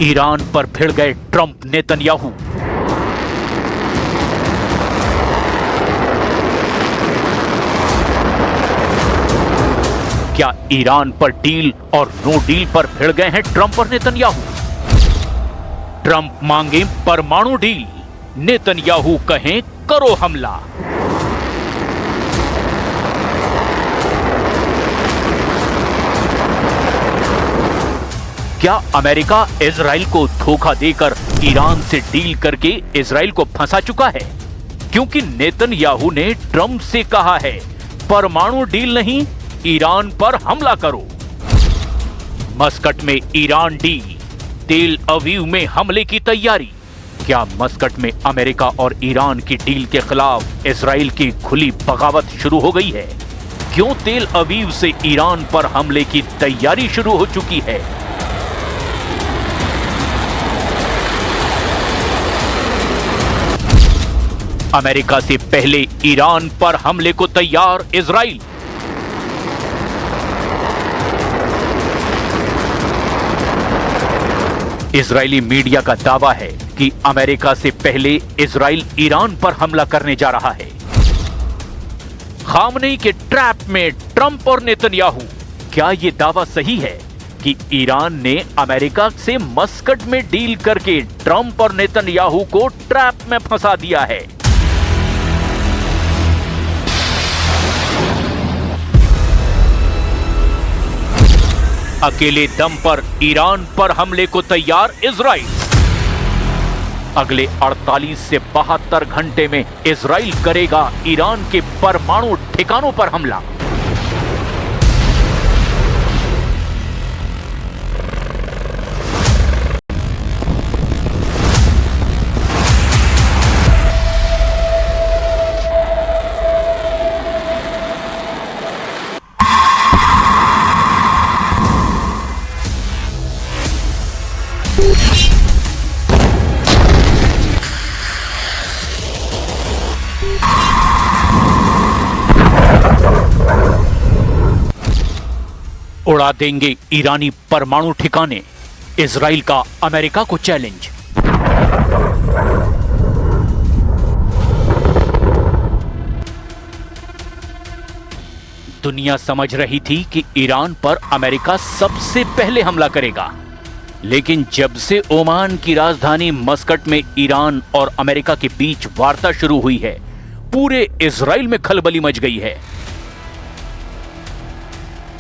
Iran पर भिड़ गए ट्रंप नेतन्याहू। क्या ईरान पर डील और नो डील पर भिड़ गए हैं ट्रंप और नेतन्याहू? ट्रंप मांगे परमाणु डील, नेतन्याहू कहें करो हमला। क्या अमेरिका इजराइल को धोखा देकर ईरान से डील करके इजराइल को फंसा चुका है? क्योंकि नेतन्याहू ने ट्रंप से कहा है परमाणु डील नहीं, ईरान पर हमला करो। मस्कट में ईरान डील, तेल अवीव में हमले की तैयारी। क्या मस्कट में अमेरिका और ईरान की डील के खिलाफ इजराइल की खुली बगावत शुरू हो गई है? क्यों तेल अवीव से ईरान पर हमले की तैयारी शुरू हो चुकी है? अमेरिका से पहले ईरान पर हमले को तैयार इजराइल। इजरायली मीडिया का दावा है कि अमेरिका से पहले इजराइल ईरान पर हमला करने जा रहा है। खामनेई के ट्रैप में ट्रंप और नेतन्याहू। क्या यह दावा सही है कि ईरान ने अमेरिका से मस्कट में डील करके ट्रंप और नेतन्याहू को ट्रैप में फंसा दिया है? अकेले दम पर ईरान पर हमले को तैयार इजराइल। अगले 48 से 72 घंटे में इजराइल करेगा ईरान के परमाणु ठिकानों पर हमला। उड़ा देंगे ईरानी परमाणु ठिकाने, इजराइल का अमेरिका को चैलेंज। दुनिया समझ रही थी कि ईरान पर अमेरिका सबसे पहले हमला करेगा, लेकिन जब से ओमान की राजधानी मस्कट में ईरान और अमेरिका के बीच वार्ता शुरू हुई है, पूरे इजराइल में खलबली मच गई है।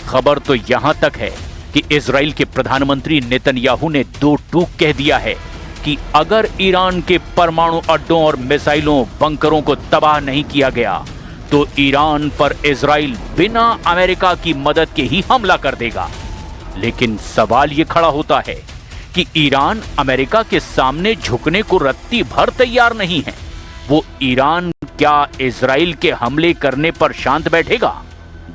खबर तो यहां तक है कि इजराइल के प्रधानमंत्री नेतन्याहू ने दो टूक कह दिया है कि अगर ईरान के परमाणु अड्डों और मिसाइलों बंकरों को तबाह नहीं किया गया तो ईरान पर इजराइल बिना अमेरिका की मदद के ही हमला कर देगा। लेकिन सवाल यह खड़ा होता है कि ईरान अमेरिका के सामने झुकने को रत्ती भर तैयार नहीं है। वो ईरान क्या इजराइल के हमले करने पर शांत बैठेगा?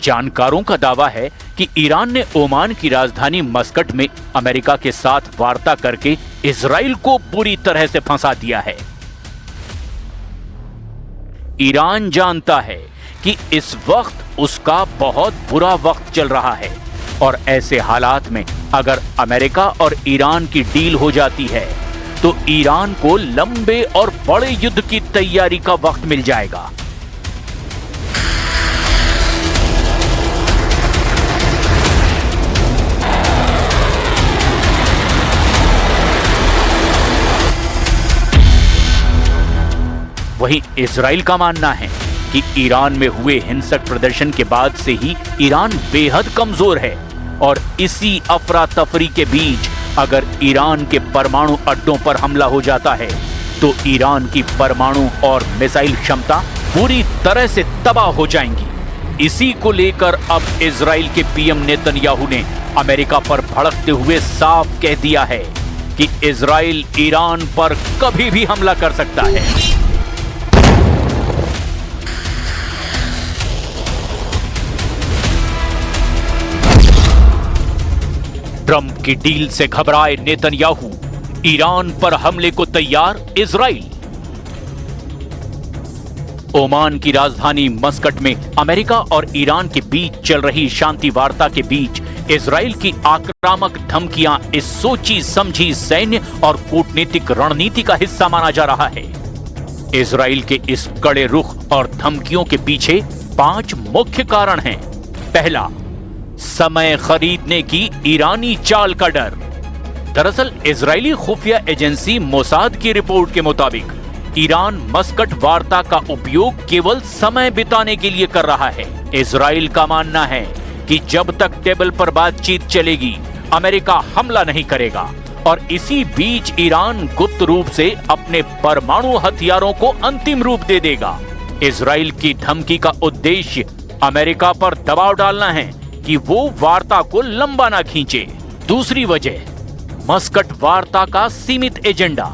जानकारों का दावा है कि ईरान ने ओमान की राजधानी मस्कट में अमेरिका के साथ वार्ता करके इजराइल को बुरी तरह से फंसा दिया है। ईरान जानता है कि इस वक्त उसका बहुत बुरा वक्त चल रहा है और ऐसे हालात में अगर अमेरिका और ईरान की डील हो जाती है तो ईरान को लंबे और बड़े युद्ध की तैयारी का वक्त मिल जाएगा। वहीं इजराइल का मानना है कि ईरान में हुए हिंसक प्रदर्शन के बाद से ही ईरान बेहद कमजोर है और इसी अफरा तफरी के बीच अगर ईरान के परमाणु अड्डों पर हमला हो जाता है तो ईरान की परमाणु और मिसाइल क्षमता पूरी तरह से तबाह हो जाएंगी। इसी को लेकर अब इजराइल के पीएम नेतन्याहू ने अमेरिका पर भड़कते हुए साफ कह दिया है कि इजराइल ईरान पर कभी भी हमला कर सकता है। ट्रंप की डील से घबराए नेतन्याहू, ईरान पर हमले को तैयार इजराइल। ओमान की राजधानी मस्कट में अमेरिका और ईरान के बीच चल रही शांति वार्ता के बीच इजराइल की आक्रामक धमकियां इस सोची समझी सैन्य और कूटनीतिक रणनीति का हिस्सा माना जा रहा है। इजराइल के इस कड़े रुख और धमकियों के पीछे 5 मुख्य कारण हैं। पहला, समय खरीदने की ईरानी चाल का डर। दरअसल इजरायली खुफिया एजेंसी मोसाद की रिपोर्ट के मुताबिक ईरान मस्कट वार्ता का उपयोग केवल समय बिताने के लिए कर रहा है। इजराइल का मानना है कि जब तक टेबल पर बातचीत चलेगी, अमेरिका हमला नहीं करेगा और इसी बीच ईरान गुप्त रूप से अपने परमाणु हथियारों को अंतिम रूप दे देगा। इजराइल की धमकी का उद्देश्य अमेरिका पर दबाव डालना है कि वो वार्ता को लंबा ना खींचे। दूसरी वजह, मस्कट वार्ता का सीमित एजेंडा।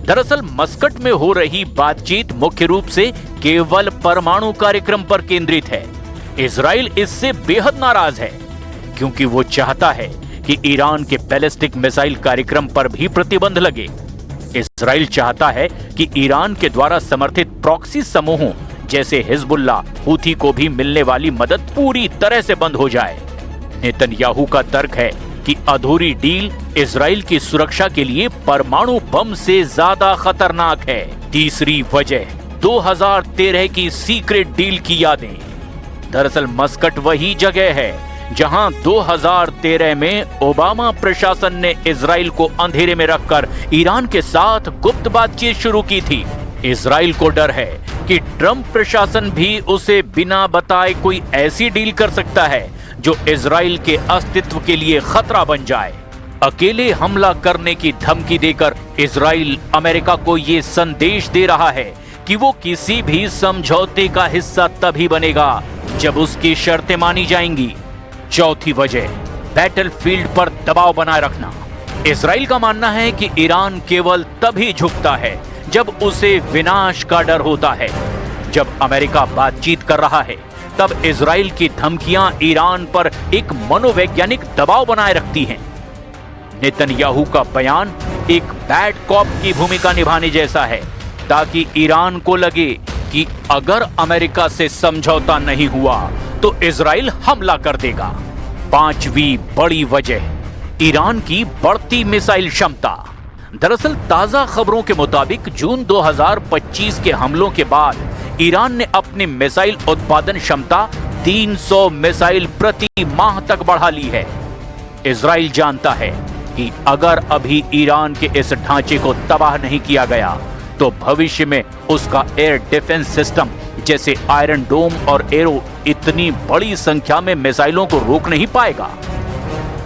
दरअसल मस्कट में हो रही बातचीत मुख्य रूप से केवल परमाणु कार्यक्रम पर केंद्रित है। इजराइल इससे बेहद नाराज है क्योंकि वो चाहता है कि ईरान के बैलिस्टिक मिसाइल कार्यक्रम पर भी प्रतिबंध लगे। इजराइल चाहता है कि ईरान के द्वारा समर्थित प्रॉक्सी समूहों जैसे हिजबुल्लाह, हूथी को भी मिलने वाली मदद पूरी तरह से बंद हो जाए। नेतन्याहू का तर्क है कि अधूरी डील इजराइल की सुरक्षा के लिए परमाणु बम से ज्यादा खतरनाक है। तीसरी वजह, 2013 की सीक्रेट डील की यादें। दरअसल मस्कट वही जगह है जहां 2013 में ओबामा प्रशासन ने इजराइल को अंधेरे में रखकर ईरान के साथ गुप्त बातचीत शुरू की थी। इजराइल को डर है कि ट्रंप प्रशासन भी उसे बिना बताए कोई ऐसी डील कर सकता है जो इजराइल के अस्तित्व के लिए खतरा बन जाए। अकेले हमला करने की धमकी देकर इजराइल अमेरिका को ये संदेश दे रहा है कि वो किसी भी समझौते का हिस्सा तभी बनेगा जब उसकी शर्तें मानी जाएंगी। चौथी वजह, बैटलफील्ड पर दबाव बनाए रखना। इजराइल का मानना है कि ईरान केवल तभी झुकता है जब उसे विनाश का डर होता है। जब अमेरिका बातचीत कर रहा है तब इजराइल की धमकियां ईरान पर एक मनोवैज्ञानिक दबाव बनाए रखती हैं। नेतन्याहू का बयान एक बैड कॉप की भूमिका निभाने जैसा है ताकि ईरान को लगे कि अगर अमेरिका से समझौता नहीं हुआ तो इजराइल हमला कर देगा। पांचवी बड़ी वजह, ईरान की बढ़ती मिसाइल क्षमता। दरअसल ताजा खबरों के मुताबिक जून 2025 के हमलों के बाद ईरान ने अपनी मिसाइल उत्पादन क्षमता 300 मिसाइल प्रति माह तक बढ़ा ली है। इजराइल जानता है कि अगर अभी ईरान के इस ढांचे को तबाह नहीं किया गया तो भविष्य में उसका एयर डिफेंस सिस्टम जैसे आयरन डोम और एरो इतनी बड़ी संख्या में मिसाइलों को रोक नहीं पाएगा।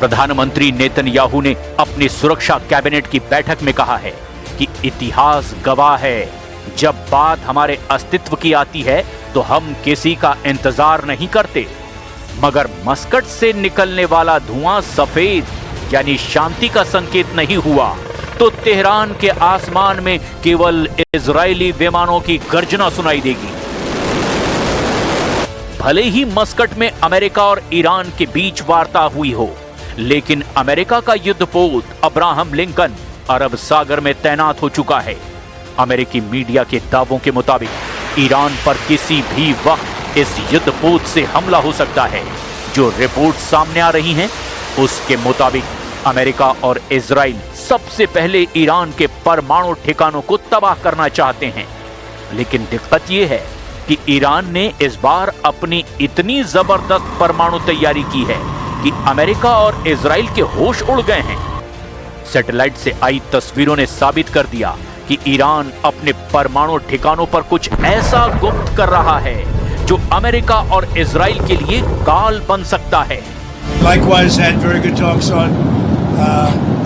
प्रधानमंत्री नेतन्याहू ने अपनी सुरक्षा कैबिनेट की बैठक में कहा है कि इतिहास गवाह है, जब बात हमारे अस्तित्व की आती है तो हम किसी का इंतजार नहीं करते। मगर मस्कट से निकलने वाला धुआं सफेद यानी शांति का संकेत नहीं हुआ तो तेहरान के आसमान में केवल इजरायली विमानों की गर्जना सुनाई देगी। भले ही मस्कट में अमेरिका और ईरान के बीच वार्ता हुई हो, लेकिन अमेरिका का युद्धपोत अब्राहम लिंकन अरब सागर में तैनात हो चुका है। अमेरिकी मीडिया के दावों के मुताबिक ईरान पर किसी भी वक्त इस युद्धपोत से हमला हो सकता है। जो रिपोर्ट सामने आ रही हैं, उसके मुताबिक अमेरिका और इजराइल सबसे पहले ईरान के परमाणु ठिकानों को तबाह करना चाहते हैं। लेकिन दिक्कत यह है कि ईरान ने इस बार अपनी इतनी जबरदस्त परमाणु तैयारी की है कि अमेरिका और इजराइल के होश उड़ गए हैं। सैटेलाइट से आई तस्वीरों ने साबित कर दिया कि ईरान अपने परमाणु ठिकानों पर कुछ ऐसा गुप्त कर रहा है जो अमेरिका और इजराइल के लिए काल बन सकता है। Likewise, had very good talks on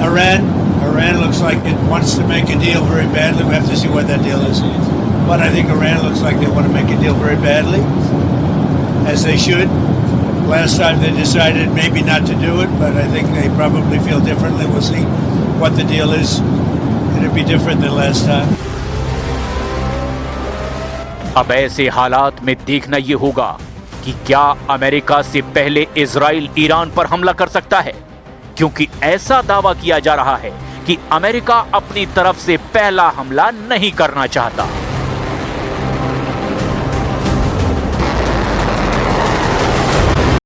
Iran. Iran looks like it wants to make a deal very badly. We have to see what that deal is. But I think Iran looks like they want to make a deal very badly, as they should. Last time they decided maybe not to do it, but I think they probably feel differently. We'll see what the deal is. It'll be different than last time. अब ऐसे हालात में देखना ये होगा कि क्या America से पहले इजराइल ईरान पर हमला कर सकता है, क्योंकि ऐसा दावा किया जा रहा है कि अमेरिका अपनी तरफ से पहला हमला नहीं करना चाहता।